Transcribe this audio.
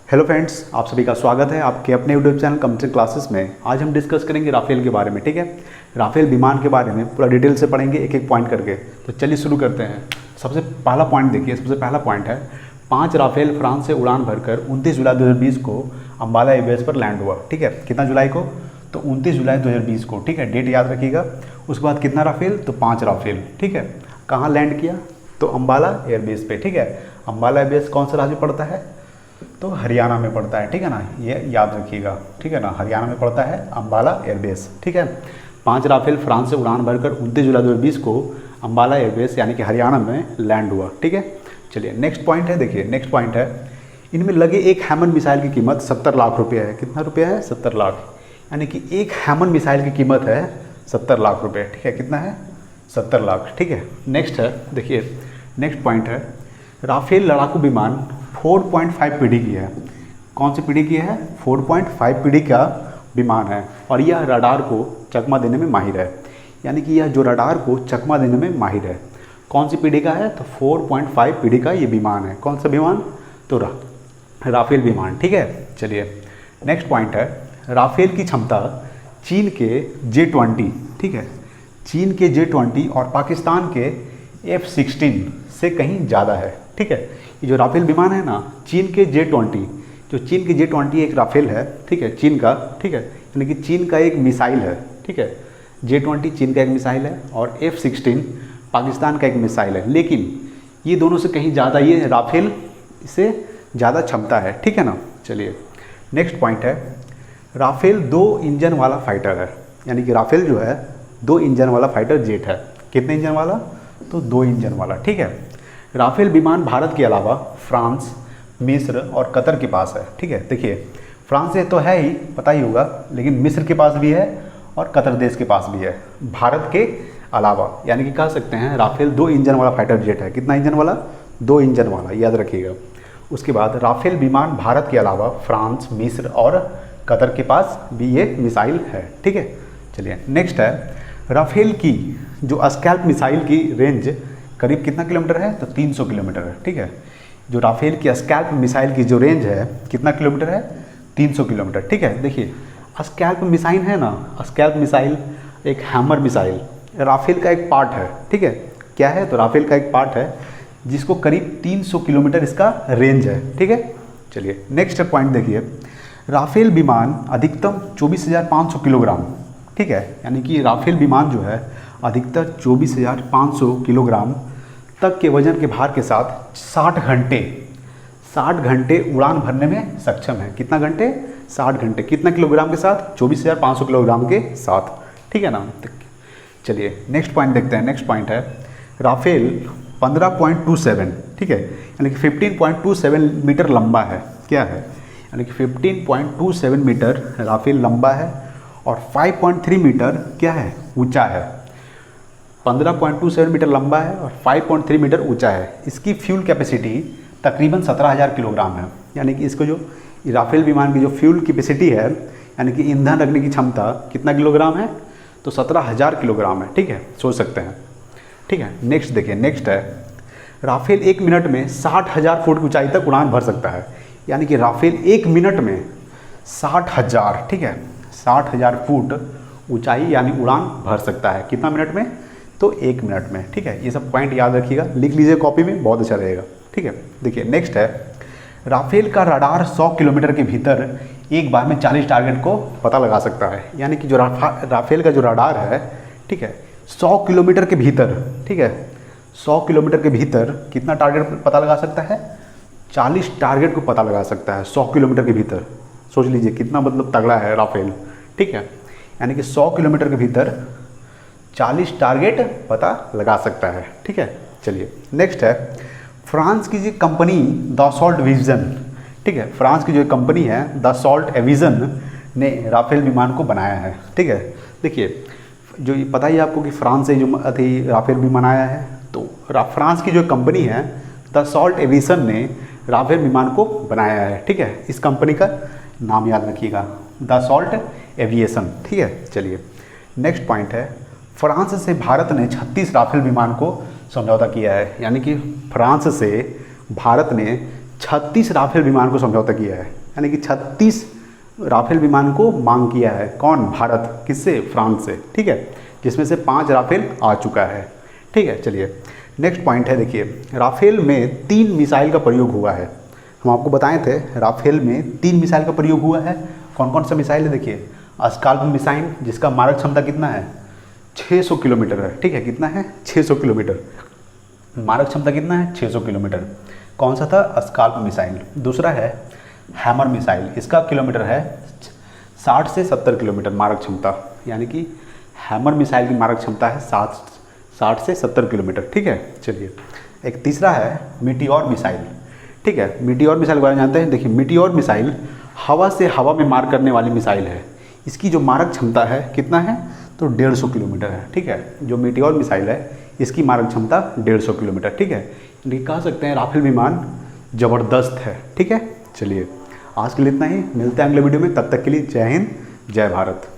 Hello friends, आप सभी का स्वागत है आपके अपने यूट्यूब चैनल कंप्यूटर क्लासेस में। आज हम डिस्कस करेंगे राफेल के बारे में। ठीक है, राफेल विमान के बारे में पूरा डिटेल से पढ़ेंगे एक एक पॉइंट करके। तो चलिए शुरू करते हैं। सबसे पहला पॉइंट देखिए, सबसे पहला पॉइंट है 5 राफेल फ्रांस से उड़ान भरकर 29 जुलाई 2020 को अम्बाला एयरबेस पर लैंड हुआ। ठीक है, कितना जुलाई को? तो 29 जुलाई 2020 को। ठीक है, डेट याद रखिएगा। उसके बाद कितना राफेल? तो 5 राफेल। ठीक है, कहाँ लैंड किया? तो अम्बाला एयरबेस पे। ठीक है, अम्बाला एयरबेस कौन सा राज्य पड़ता है? तो हरियाणा में पड़ता है। ठीक है ना, ये याद रखिएगा। ठीक है ना, हरियाणा में पड़ता है अम्बाला एयरबेस। ठीक है, 5 राफेल फ्रांस से उड़ान भरकर 29 जुलाई 2020 को अम्बाला एयरबेस यानी कि हरियाणा में लैंड हुआ। ठीक है, चलिए नेक्स्ट पॉइंट है। देखिए नेक्स्ट पॉइंट है, इनमें लगे एक हैमन मिसाइल की कीमत 70 लाख रुपये है। कितना रुपया है? 70 लाख। यानी कि एक हैमन मिसाइल की कीमत है 70 लाख रुपये। ठीक है, कितना है? 70 लाख। ठीक है, नेक्स्ट है, देखिए नेक्स्ट पॉइंट है, राफेल लड़ाकू विमान 4.5 पीढ़ी की है। कौन सी पीढ़ी की है? 4.5 पीढ़ी का विमान है और यह रडार को चकमा देने में माहिर है। यानी कि यह जो रडार को चकमा देने में माहिर है। कौन सी पीढ़ी का है? तो 4.5 पीढ़ी का ये विमान है। कौन सा विमान? तो राफेल विमान। ठीक है, चलिए नेक्स्ट पॉइंट है, राफेल की क्षमता चीन के J-20, ठीक है, चीन के J-20 और पाकिस्तान के F-16 से कहीं ज़्यादा है। ठीक है, ये जो राफेल विमान है ना, चीन के J-20, जो चीन के J-20 एक राफेल है। ठीक है, चीन का। ठीक है, यानी कि चीन का एक मिसाइल है। ठीक है, J-20 चीन का एक मिसाइल है और F-16 पाकिस्तान का एक मिसाइल है, लेकिन ये दोनों से कहीं ज़्यादा, ये राफेल से ज़्यादा क्षमता है। ठीक है ना, चलिए नेक्स्ट पॉइंट है, राफेल 2 इंजन वाला फाइटर है। यानी कि राफेल जो है 2 इंजन वाला फाइटर जेट है। कितने इंजन वाला? तो 2 इंजन वाला। ठीक है, राफेल विमान भारत के अलावा फ्रांस, मिस्र और कतर के पास है। ठीक है, देखिए फ्रांस से तो है ही, पता ही होगा, लेकिन मिस्र के पास भी है और कतर देश के पास भी है, भारत के अलावा। यानी कि कह सकते हैं राफेल 2 इंजन वाला फाइटर जेट है। कितना इंजन वाला? 2 इंजन वाला, याद रखिएगा। उसके बाद राफेल विमान भारत के अलावा फ्रांस, मिस्र और कतर के पास भी ये मिसाइल है। ठीक है, चलिए नेक्स्ट है, राफेल की जो स्कैल्प मिसाइल की रेंज करीब कितना किलोमीटर है? तो 300 किलोमीटर है। ठीक है, जो राफेल की स्कैल्प मिसाइल की जो रेंज है कितना किलोमीटर है? 300 किलोमीटर। ठीक है, देखिए स्कैल्प मिसाइल है ना, स्कैल्प मिसाइल एक हैमर मिसाइल राफेल का एक पार्ट है। ठीक है, क्या है? तो राफेल का एक पार्ट है जिसको करीब 300 किलोमीटर इसका रेंज है। ठीक है, चलिए नेक्स्ट पॉइंट देखिए, राफेल विमान अधिकतम 24,500 किलोग्राम। ठीक है, यानी कि राफेल विमान जो है अधिकतर 24,500 किलोग्राम तक के वजन के भार के साथ 60 घंटे उड़ान भरने में सक्षम है। कितना घंटे? 60 घंटे। कितना किलोग्राम के साथ? 24,500 किलोग्राम के साथ। ठीक है ना, चलिए नेक्स्ट पॉइंट देखते हैं। नेक्स्ट पॉइंट है, राफेल 15.27, ठीक है, यानी कि 15.27 मीटर लंबा है। क्या है? यानी कि 15.27 मीटर राफेल लंबा है और 5.3 मीटर क्या है? ऊंचा है। 15.27 मीटर लंबा है और 5.3 मीटर ऊंचा है। इसकी फ्यूल कैपेसिटी तकरीबन 17,000 किलोग्राम है। यानी कि इसको जो राफेल विमान की जो फ्यूल कैपेसिटी है, यानी कि ईंधन रखने की क्षमता कितना किलोग्राम है? तो 17,000 किलोग्राम है। ठीक है, सोच सकते हैं। ठीक है, नेक्स्ट देखिए, नेक्स्ट है, राफेल 1 मिनट में 60,000 फुट की ऊंचाई तक उड़ान भर सकता है। यानी कि राफेल 1 मिनट में 60,000, ठीक है, 60,000 फुट ऊंचाई यानी उड़ान भर सकता है। कितना मिनट में? तो 1 मिनट में। ठीक है, ये सब पॉइंट याद रखिएगा, लिख लीजिए कॉपी में, बहुत अच्छा रहेगा। ठीक है, देखिए नेक्स्ट है, राफेल का रडार 100 किलोमीटर के भीतर एक बार में 40 टारगेट को पता लगा सकता है। यानी कि जो राफेल का जो रडार है, ठीक है, 100 किलोमीटर के भीतर, ठीक है, 100 किलोमीटर के भीतर कितना टारगेट पता लगा सकता है? 40 टारगेट को पता लगा सकता है 100 किलोमीटर के भीतर। सोच लीजिए कितना मतलब तगड़ा है राफेल। ठीक है, यानी कि 100 किलोमीटर के भीतर 40 टारगेट पता लगा सकता है। ठीक है, चलिए नेक्स्ट है, फ्रांस की जो कंपनी दसॉल्ट एविएशन, ठीक है, फ्रांस की जो कंपनी है दसॉल्ट एविएशन ने राफेल विमान को बनाया है। ठीक है, देखिए जो पता ही आपको कि फ्रांस से जो राफेल विमान आया है, तो फ्रांस की जो कंपनी है दसॉल्ट एविएशन ने राफेल विमान को बनाया है। ठीक है, इस कंपनी का नाम याद रखिएगा, दसॉल्ट एविएशन। ठीक है, चलिए नेक्स्ट पॉइंट है, फ्रांस से भारत ने 36 राफेल विमान को समझौता किया है। यानी कि फ्रांस से भारत ने 36 राफेल विमान को समझौता किया है, यानी कि 36 राफेल विमान को मांग किया है। कौन? भारत। किससे? फ्रांस से। ठीक है, जिसमें से 5 राफेल आ चुका है। ठीक है, चलिए नेक्स्ट पॉइंट है, देखिए राफेल में 3 मिसाइल का प्रयोग हुआ है। हम आपको बताए थे राफेल में 3 मिसाइल का प्रयोग हुआ है। कौन कौन सा मिसाइल है? देखिए अस्काल्प मिसाइल, जिसका मारक क्षमता कितना है? 600 किलोमीटर है। ठीक है, कितना है? 600 किलोमीटर। मारक क्षमता कितना है? 600 किलोमीटर। कौन सा था? अस्काल्प मिसाइल। दूसरा है हैमर मिसाइल, इसका किलोमीटर है 60 से 70 किलोमीटर मारक क्षमता, यानी कि हैमर मिसाइल की मारक क्षमता है 60 से 70 किलोमीटर। ठीक है, चलिए एक तीसरा है मीटियोर मिसाइल। ठीक है, मीटियोर मिसाइल के बारे में जानते हैं। देखिए मीटियोर मिसाइल हवा से हवा में मार करने वाली मिसाइल है। इसकी जो मारक क्षमता है कितना है? तो 150 किलोमीटर है। ठीक है, जो मीटियोर मिसाइल है इसकी मारक क्षमता 150 किलोमीटर। ठीक है, ये कह सकते हैं राफेल विमान ज़बरदस्त है। ठीक है, चलिए आज के लिए इतना ही, मिलते हैं अगले वीडियो में। तब तक के लिए जय हिंद, जय भारत।